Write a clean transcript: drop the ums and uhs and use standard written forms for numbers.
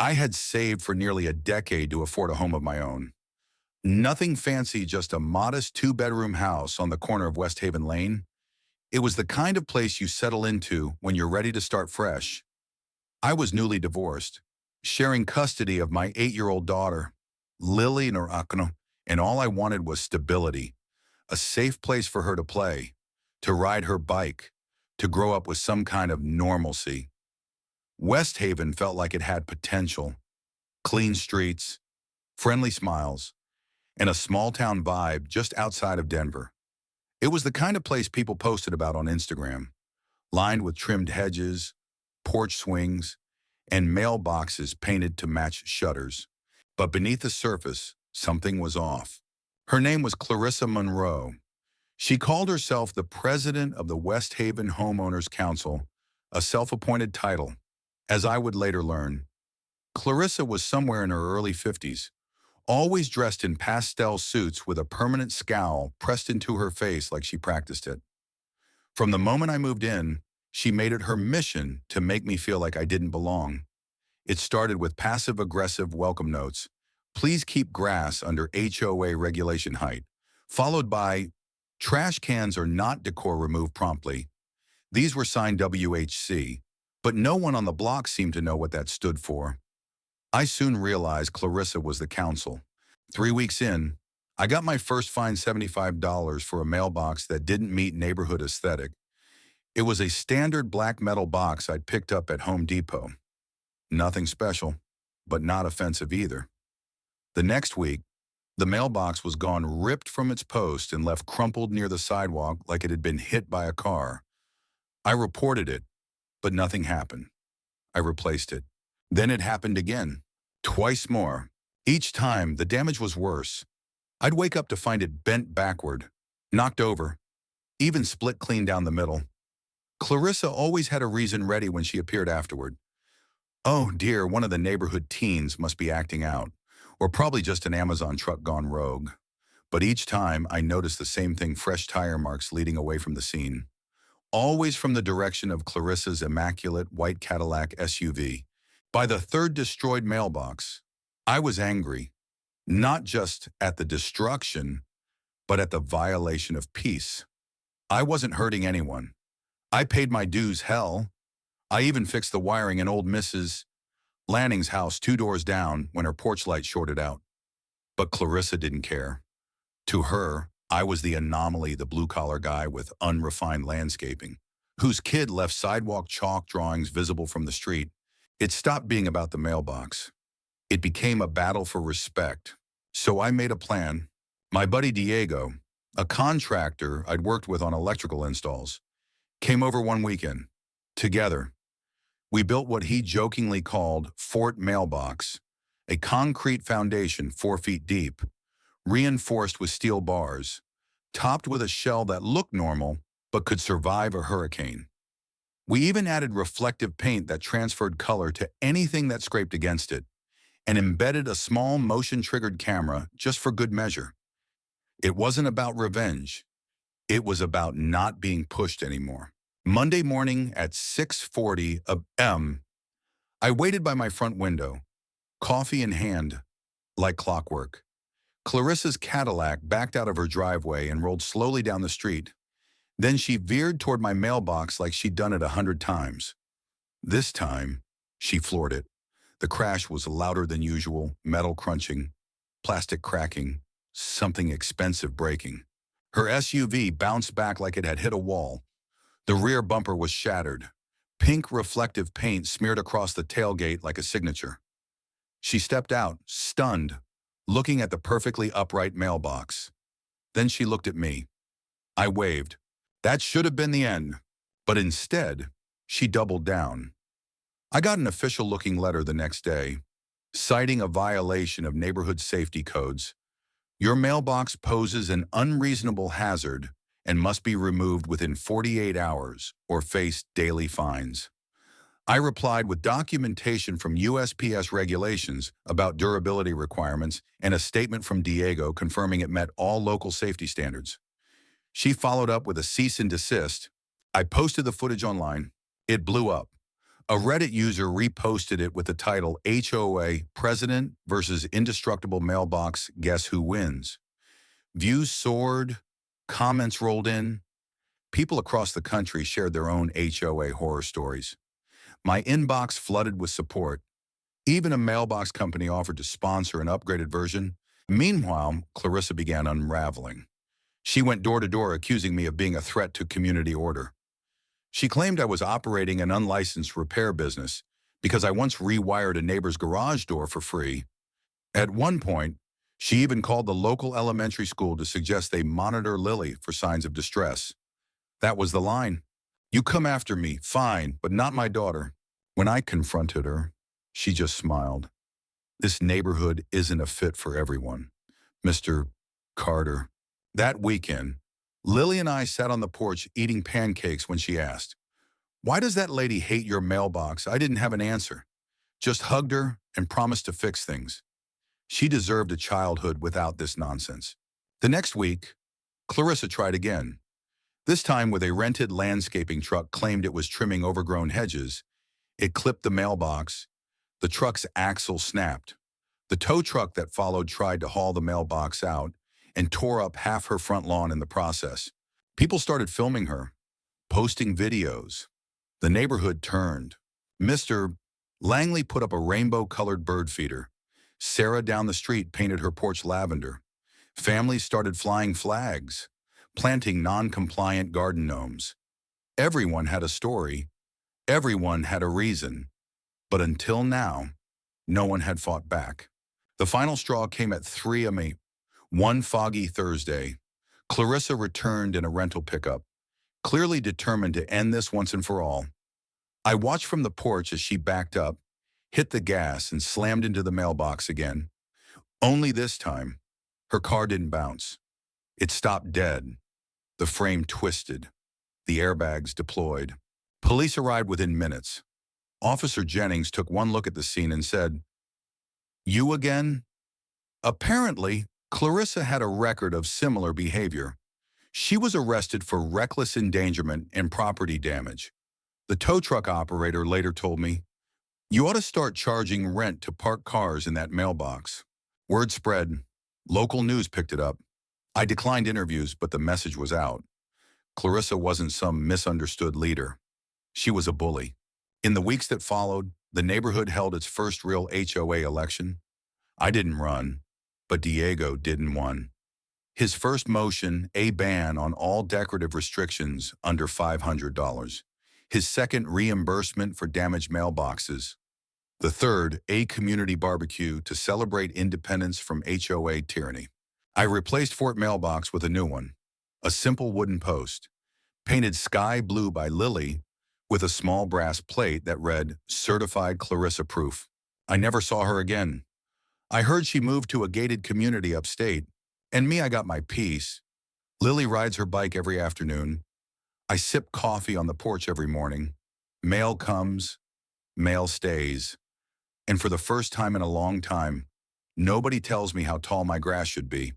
I had saved for nearly a decade to afford a home of my own. Nothing fancy, just a modest two-bedroom house on the corner of West Haven Lane. It was the kind of place you settle into when you're ready to start fresh. I was newly divorced, sharing custody of my 8-year-old daughter, Lily Narakno, and all I wanted was stability, a safe place for her to play, to ride her bike, to grow up with some kind of normalcy. West Haven felt like it had potential: clean streets, friendly smiles, and a small-town vibe just outside of Denver. It was the kind of place people posted about on Instagram, lined with trimmed hedges, porch swings, and mailboxes painted to match shutters. But beneath the surface, something was off. Her name was Clarissa Monroe. She called herself the president of the West Haven Homeowners Council, a self-appointed title. As I would later learn, Clarissa was somewhere in her early 50s, always dressed in pastel suits with a permanent scowl pressed into her face like she practiced it. From the moment I moved in, she made it her mission to make me feel like I didn't belong. It started with passive-aggressive welcome notes: "Please keep grass under HOA regulation height," followed by "Trash cans are not decor, remove promptly." These were signed WHC, but no one on the block seemed to know what that stood for. I soon realized Clarissa was the council. 3 weeks in, I got my first fine $75 for a mailbox that didn't meet neighborhood aesthetic. It was a standard black metal box I'd picked up at Home Depot. Nothing special, but not offensive either. The next week, the mailbox was gone, ripped from its post and left crumpled near the sidewalk like it had been hit by a car. I reported it, but nothing happened. I replaced it. Then it happened again, twice more. Each time, the damage was worse. I'd wake up to find it bent backward, knocked over, even split clean down the middle. Clarissa always had a reason ready when she appeared afterward. "Oh dear, one of the neighborhood teens must be acting out, or probably just an Amazon truck gone rogue." But each time, I noticed the same thing: fresh tire marks leading away from the scene. Always from the direction of Clarissa's immaculate white Cadillac SUV. By the third destroyed mailbox, I was angry, not just at the destruction, but at the violation of peace. I wasn't hurting anyone. I paid my dues, hell. I even fixed the wiring in old Mrs. Lanning's house 2 doors down when her porch light shorted out. But Clarissa didn't care. To her, I was the anomaly, the blue-collar guy with unrefined landscaping, whose kid left sidewalk chalk drawings visible from the street. It stopped being about the mailbox. It became a battle for respect. So I made a plan. My buddy Diego, a contractor I'd worked with on electrical installs, came over one weekend. Together, we built what he jokingly called Fort Mailbox, a concrete foundation 4 feet deep, reinforced with steel bars, topped with a shell that looked normal but could survive a hurricane. We even added reflective paint that transferred color to anything that scraped against it, and embedded a small motion-triggered camera just for good measure. It wasn't about revenge. It was about not being pushed anymore. Monday morning at 6:40 a.m., I waited by my front window, coffee in hand, like clockwork. Clarissa's Cadillac backed out of her driveway and rolled slowly down the street. Then she veered toward my mailbox like she'd done it 100 times. This time, she floored it. The crash was louder than usual: metal crunching, plastic cracking, something expensive breaking. Her SUV bounced back like it had hit a wall. The rear bumper was shattered. Pink reflective paint smeared across the tailgate like a signature. She stepped out, stunned, looking at the perfectly upright mailbox. Then she looked at me. I waved. That should have been the end. But instead, she doubled down. I got an official-looking letter the next day, citing a violation of neighborhood safety codes. "Your mailbox poses an unreasonable hazard and must be removed within 48 hours or face daily fines." I replied with documentation from USPS regulations about durability requirements and a statement from Diego confirming it met all local safety standards. She followed up with a cease and desist. I posted the footage online. It blew up. A Reddit user reposted it with the title HOA President versus Indestructible Mailbox, Guess Who Wins? Views soared, comments rolled in. People across the country shared their own HOA horror stories. My inbox flooded with support. Even a mailbox company offered to sponsor an upgraded version. Meanwhile, Clarissa began unraveling. She went door to door accusing me of being a threat to community order. She claimed I was operating an unlicensed repair business because I once rewired a neighbor's garage door for free. At one point, she even called the local elementary school to suggest they monitor Lily for signs of distress. That was the line. You come after me, fine, but not my daughter. When I confronted her, she just smiled. This neighborhood isn't a fit for everyone, Mr. Carter. That weekend, Lily and I sat on the porch eating pancakes when she asked, "Why does that lady hate your mailbox?" I didn't have an answer. Just hugged her and promised to fix things. She deserved a childhood without this nonsense. The next week, Clarissa tried again. This time with a rented landscaping truck claimed it was trimming overgrown hedges. It clipped the mailbox. The truck's axle snapped. The tow truck that followed tried to haul the mailbox out and tore up half her front lawn in the process. People started filming her, posting videos. The neighborhood turned. Mr. Langley put up a rainbow-colored bird feeder. Sarah down the street painted her porch lavender. Families started flying flags, planting non-compliant garden gnomes. Everyone had a story. Everyone had a reason. But until now, no one had fought back. The final straw came at 3 a.m. One foggy Thursday. Clarissa returned in a rental pickup, clearly determined to end this once and for all. I watched from the porch as she backed up, hit the gas, and slammed into the mailbox again. Only this time, her car didn't bounce. It stopped dead. The frame twisted. The airbags deployed. Police arrived within minutes. Officer Jennings took one look at the scene and said, "You again?" Apparently, Clarissa had a record of similar behavior. She was arrested for reckless endangerment and property damage. The tow truck operator later told me, "You ought to start charging rent to park cars in that mailbox." Word spread. Local news picked it up. I declined interviews, but the message was out. Clarissa wasn't some misunderstood leader. She was a bully. In the weeks that followed, the neighborhood held its first real HOA election. I didn't run, but Diego didn't won. His first motion, a ban on all decorative restrictions under $500. His second, reimbursement for damaged mailboxes. The third, a community barbecue to celebrate independence from HOA tyranny. I replaced Fort Mailbox with a new one, a simple wooden post, painted sky blue by Lily, with a small brass plate that read, "Certified Clarissa Proof." I never saw her again. I heard she moved to a gated community upstate, and me, I got my peace. Lily rides her bike every afternoon. I sip coffee on the porch every morning. Mail comes, mail stays. And for the first time in a long time, nobody tells me how tall my grass should be.